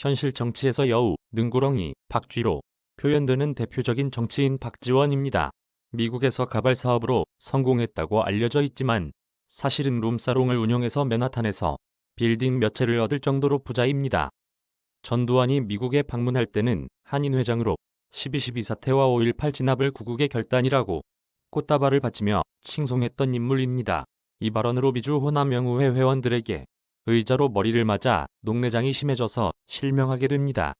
현실 정치에서 여우, 능구렁이, 박쥐로 표현되는 대표적인 정치인 박지원입니다. 미국에서 가발 사업으로 성공했다고 알려져 있지만 사실은 룸사롱을 운영해서 맨하탄에서 빌딩 몇 채를 얻을 정도로 부자입니다. 전두환이 미국에 방문할 때는 한인 회장으로 12.12 사태와 5.18 진압을 구국의 결단이라고 꽃다발을 바치며 칭송했던 인물입니다. 이 발언으로 미주 호남영우회 회원들에게 의자로 머리를 맞아 녹내장이 심해져서 실명하게 됩니다.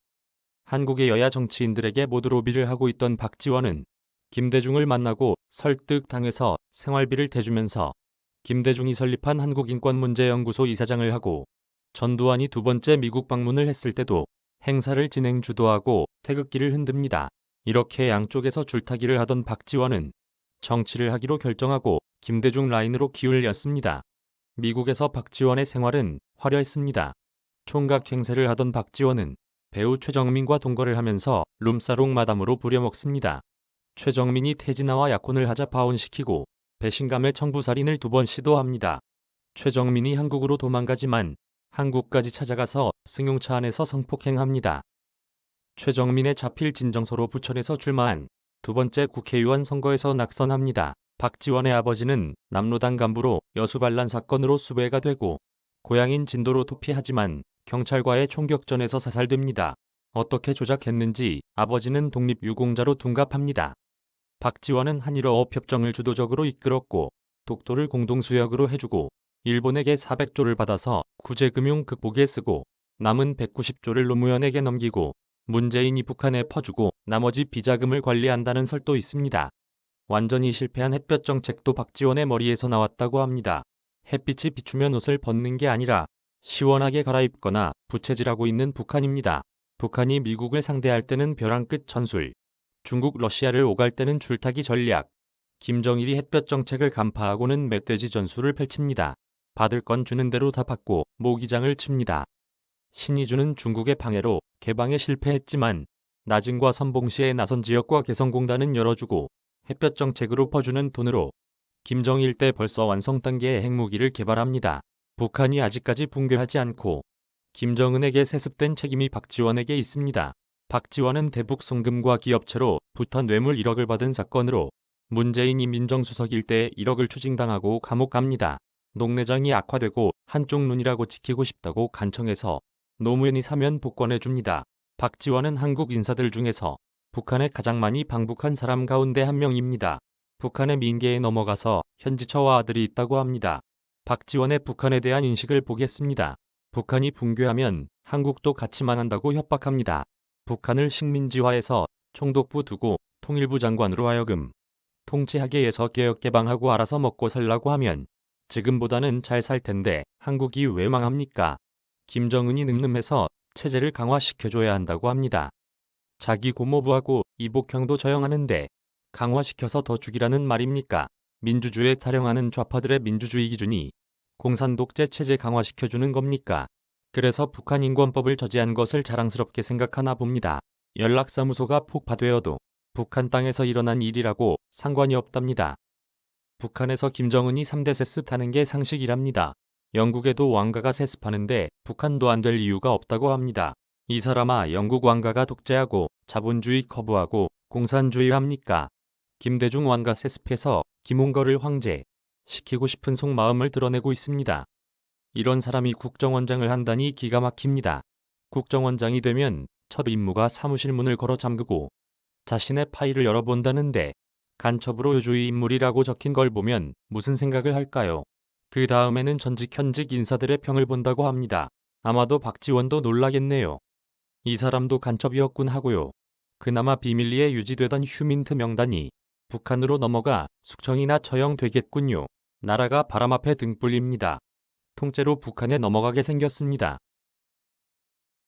한국의 여야 정치인들에게 모두 로비를 하고 있던 박지원은 김대중을 만나고 설득당해서 생활비를 대주면서 김대중이 설립한 한국인권문제연구소 이사장을 하고 전두환이 두 번째 미국 방문을 했을 때도 행사를 진행 주도하고 태극기를 흔듭니다. 이렇게 양쪽에서 줄타기를 하던 박지원은 정치를 하기로 결정하고 김대중 라인으로 기울였습니다. 미국에서 박지원의 생활은 화려했습니다. 총각 행세를 하던 박지원은 배우 최정민과 동거를 하면서 룸사롱 마담으로 부려먹습니다. 최정민이 태진아와 약혼을 하자 파혼시키고 배신감에 청부살인을 2번 시도합니다. 최정민이 한국으로 도망가지만 한국까지 찾아가서 승용차 안에서 성폭행합니다. 최정민의 자필 진정서로 부천에서 출마한 두 번째 국회의원 선거에서 낙선합니다. 박지원의 아버지는 남로당 간부로 여수반란 사건으로 수배가 되고 고향인 진도로 도피하지만 경찰과의 총격전에서 사살됩니다. 어떻게 조작했는지 아버지는 독립유공자로 둔갑합니다. 박지원은 한일어업협정을 주도적으로 이끌었고 독도를 공동수역으로 해주고 일본에게 400조를 받아서 구제금융 극복에 쓰고 남은 190조를 노무현에게 넘기고 문재인이 북한에 퍼주고 나머지 비자금을 관리한다는 설도 있습니다. 완전히 실패한 햇볕 정책도 박지원의 머리에서 나왔다고 합니다. 햇빛이 비추면 옷을 벗는 게 아니라 시원하게 갈아입거나 부채질하고 있는 북한입니다. 북한이 미국을 상대할 때는 벼랑 끝 전술, 중국 러시아를 오갈 때는 줄타기 전략, 김정일이 햇볕 정책을 간파하고는 멧돼지 전술을 펼칩니다. 받을 건 주는 대로 다 받고 모기장을 칩니다. 신이 주는 중국의 방해로 개방에 실패했지만 나진과 선봉시에 나선 지역과 개성공단은 열어주고 햇볕 정책으로 퍼주는 돈으로 김정일 때 벌써 완성 단계의 핵무기를 개발합니다. 북한이 아직까지 붕괴하지 않고 김정은에게 세습된 책임이 박지원에게 있습니다. 박지원은 대북 송금과 기업체로 부터 뇌물 1억을 받은 사건으로 문재인이 민정수석일 때 1억을 추징당하고 감옥 갑니다. 녹내장이 악화되고 한쪽 눈이라고 지키고 싶다고 간청해서 노무현이 사면 복권해줍니다. 박지원은 한국 인사들 중에서 북한에 가장 많이 방북한 사람 가운데 한 명입니다. 북한의 민계에 넘어가서 현지 처와 아들이 있다고 합니다. 박지원의 북한에 대한 인식을 보겠습니다. 북한이 붕괴하면 한국도 같이 망한다고 협박합니다. 북한을 식민지화해서 총독부 두고 통일부 장관으로 하여금 통치하게 해서 개혁개방하고 알아서 먹고 살라고 하면 지금보다는 잘 살 텐데 한국이 왜 망합니까? 김정은이 늠름해서 체제를 강화시켜줘야 한다고 합니다. 자기 고모부하고 이복형도 저형하는데 강화시켜서 더 죽이라는 말입니까? 민주주의에 타령하는 좌파들의 민주주의 기준이 공산 독재 체제 강화시켜주는 겁니까? 그래서 북한 인권법을 저지한 것을 자랑스럽게 생각하나 봅니다. 연락사무소가 폭파되어도 북한 땅에서 일어난 일이라고 상관이 없답니다. 북한에서 김정은이 3대 세습하는 게 상식이랍니다. 영국에도 왕가가 세습하는데 북한도 안 될 이유가 없다고 합니다. 이 사람아, 영국 왕가가 독재하고 자본주의 거부하고 공산주의 합니까? 김대중 왕가 세습해서 김홍거를 황제 시키고 싶은 속마음을 드러내고 있습니다. 이런 사람이 국정원장을 한다니 기가 막힙니다. 국정원장이 되면 첫 임무가 사무실 문을 걸어 잠그고 자신의 파일을 열어본다는데 간첩으로 요주의 인물이라고 적힌 걸 보면 무슨 생각을 할까요? 그 다음에는 전직 현직 인사들의 평을 본다고 합니다. 아마도 박지원도 놀라겠네요. 이 사람도 간첩이었군 하고요. 그나마 비밀리에 유지되던 휴민트 명단이 북한으로 넘어가 숙청이나 처형되겠군요. 나라가 바람 앞에 등불입니다. 통째로 북한에 넘어가게 생겼습니다.